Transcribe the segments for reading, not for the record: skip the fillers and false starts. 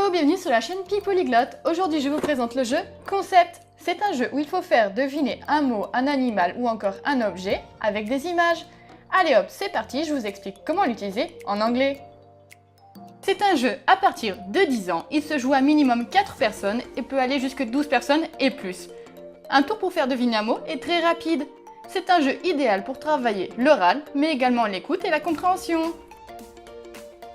Hello, bienvenue sur la chaîne Pi Polyglotte. Aujourd'hui, je vous présente le jeu Concept. C'est un jeu où il faut faire deviner un mot, un animal ou encore un objet avec des images. Allez hop, c'est parti, je vous explique comment l'utiliser en anglais. C'est un jeu à partir de 10 ans. Il se joue à minimum 4 personnes et peut aller jusque 12 personnes et plus. Un tour pour faire deviner un mot est très rapide. C'est un jeu idéal pour travailler l'oral, mais également l'écoute et la compréhension.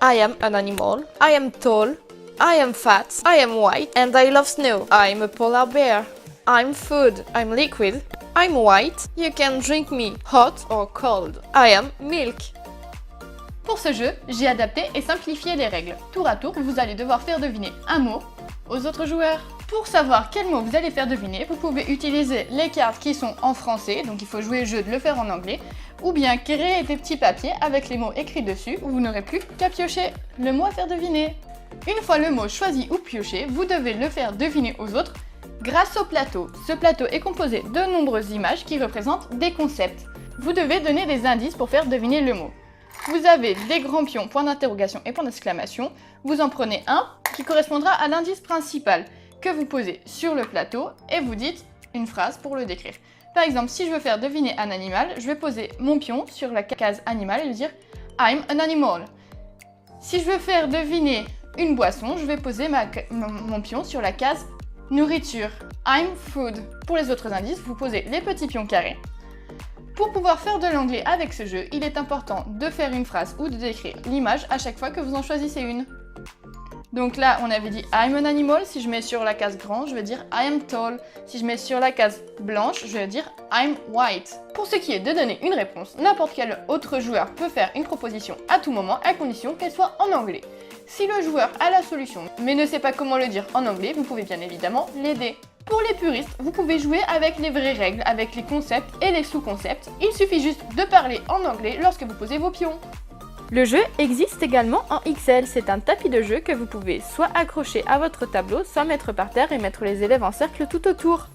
I am an animal. I am tall. I am fat. I am white. And I love snow. I'm a polar bear. I'm food. I'm liquid. I'm white. You can drink me hot or cold. I am milk. Pour ce jeu, j'ai adapté et simplifié les règles. Tour à tour, vous allez devoir faire deviner un mot aux autres joueurs. Pour savoir quel mot vous allez faire deviner, vous pouvez utiliser les cartes qui sont en français, donc il faut jouer le jeu de le faire en anglais, ou bien créer des petits papiers avec les mots écrits dessus où vous n'aurez plus qu'à piocher le mot à faire deviner. Une fois le mot choisi ou pioché, vous devez le faire deviner aux autres grâce au plateau. Ce plateau est composé de nombreuses images qui représentent des concepts. Vous devez donner des indices pour faire deviner le mot. Vous avez des grands pions, point d'interrogation et point d'exclamation. Vous en prenez un qui correspondra à l'indice principal que vous posez sur le plateau et vous dites une phrase pour le décrire. Par exemple, si je veux faire deviner un animal, je vais poser mon pion sur la case animal et lui dire I'm an animal. Si je veux faire deviner une boisson, je vais poser mon pion sur la case nourriture. I'm food. Pour les autres indices, vous posez les petits pions carrés. Pour pouvoir faire de l'anglais avec ce jeu, il est important de faire une phrase ou de décrire l'image à chaque fois que vous en choisissez une. Donc là, on avait dit I'm an animal. Si je mets sur la case grand, je vais dire I am tall. Si je mets sur la case blanche, je vais dire I'm white. Pour ce qui est de donner une réponse, n'importe quel autre joueur peut faire une proposition à tout moment, à condition qu'elle soit en anglais. Si le joueur a la solution, mais ne sait pas comment le dire en anglais, vous pouvez bien évidemment l'aider. Pour les puristes, vous pouvez jouer avec les vraies règles, avec les concepts et les sous-concepts. Il suffit juste de parler en anglais lorsque vous posez vos pions. Le jeu existe également en XL, c'est un tapis de jeu que vous pouvez soit accrocher à votre tableau, soit mettre par terre et mettre les élèves en cercle tout autour.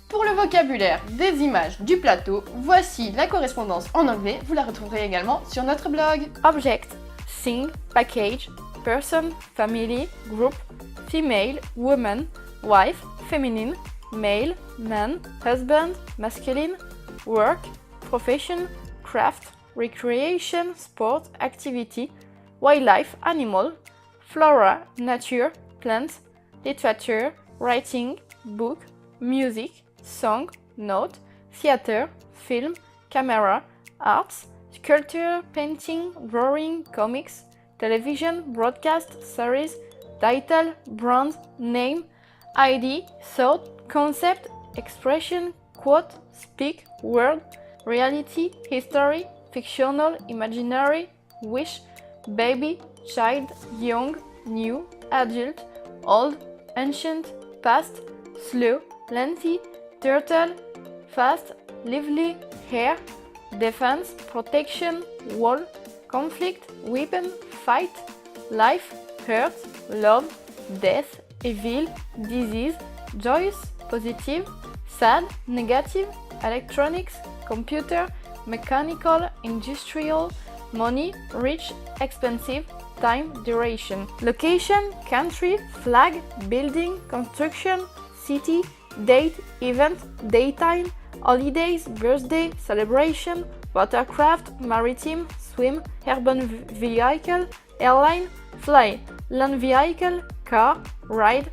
Pour le vocabulaire des images du plateau, voici la correspondance en anglais, vous la retrouverez également sur notre blog. Object, thing, package, person, family, group, female, woman, wife, feminine, male, man, husband, masculine, work, profession, craft, recreation, sport, activity, wildlife, animal, flora, nature, plants, literature, writing, book, music, song, note, theater, film, camera, arts, sculpture, painting, drawing, comics, television, broadcast, series, title, brand, name, ID, thought, concept, expression, quote, speak, word, reality, history, fictional, imaginary, wish, baby, child, young, new, adult, old, ancient, past, slow, lengthy, turtle, fast, lively, hair, defense, protection, wall, conflict, weapon, fight, life, hurt, love, death, evil, disease, joyous, positive, sad, negative, electronics, computer, mechanical, industrial, money, rich, expensive, time, duration. Location, country, flag, building, construction, city, date, event, daytime, holidays, birthday, celebration, watercraft, maritime, swim, urban vehicle, airline, fly, land vehicle, car, ride,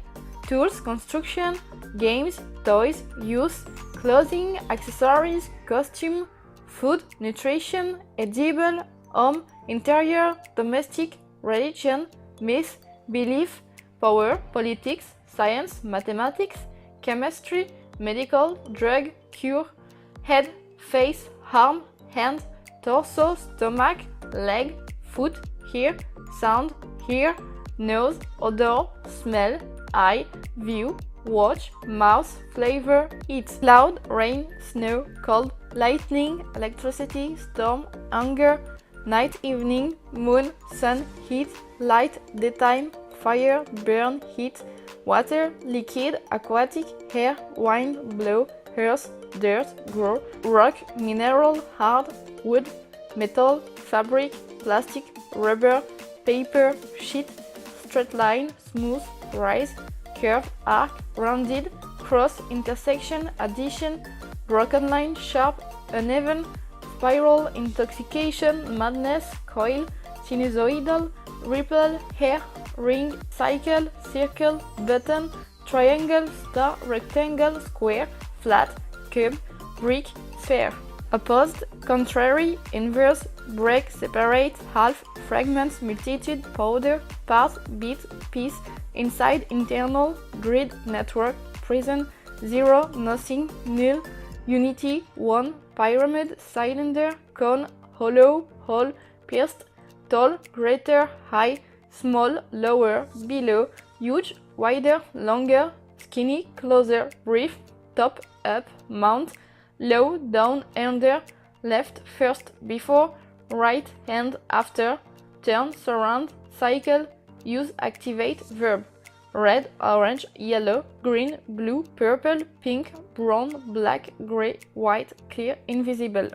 tools, construction, games, toys, youth, clothing, accessories, costume, food, nutrition, edible, home, interior, domestic, religion, myth, belief, power, politics, science, mathematics, chemistry, medical, drug, cure, head, face, arm, hand, torso, stomach, leg, foot, ear, sound, hear, nose, odor, smell, eye, view, watch, mouth, flavor, eat, cloud, rain, snow, cold, lightning, electricity, storm, hunger, night, evening, moon, sun, heat, light, daytime, fire, burn, heat, water, liquid, aquatic, air, wind, blow, earth, dirt, grow, rock, mineral, hard, wood, metal, fabric, plastic, rubber, paper, sheet, straight line, smooth, rise, curve, arc, rounded, cross, intersection, addition, broken line, sharp, uneven, spiral, intoxication, madness, coil, sinusoidal, ripple, hair, ring, cycle, circle, button, triangle, star, rectangle, square, flat, cube, brick, sphere. Opposed, contrary, inverse, break, separate, half, fragments, multitude, powder, part, bit, piece, inside, internal, grid, network, prison, zero, nothing, null, unity, one, pyramid, cylinder, cone, hollow, hole, pierced, tall, greater, high, small, lower, below, huge, wider, longer, skinny, closer, brief, top, up, mount, low, down, under, left, first, before, right, hand, after, turn, surround, cycle, use, activate, verb. Red, orange, yellow, green, blue, purple, pink, brown, black, gray, white, clear, invisible.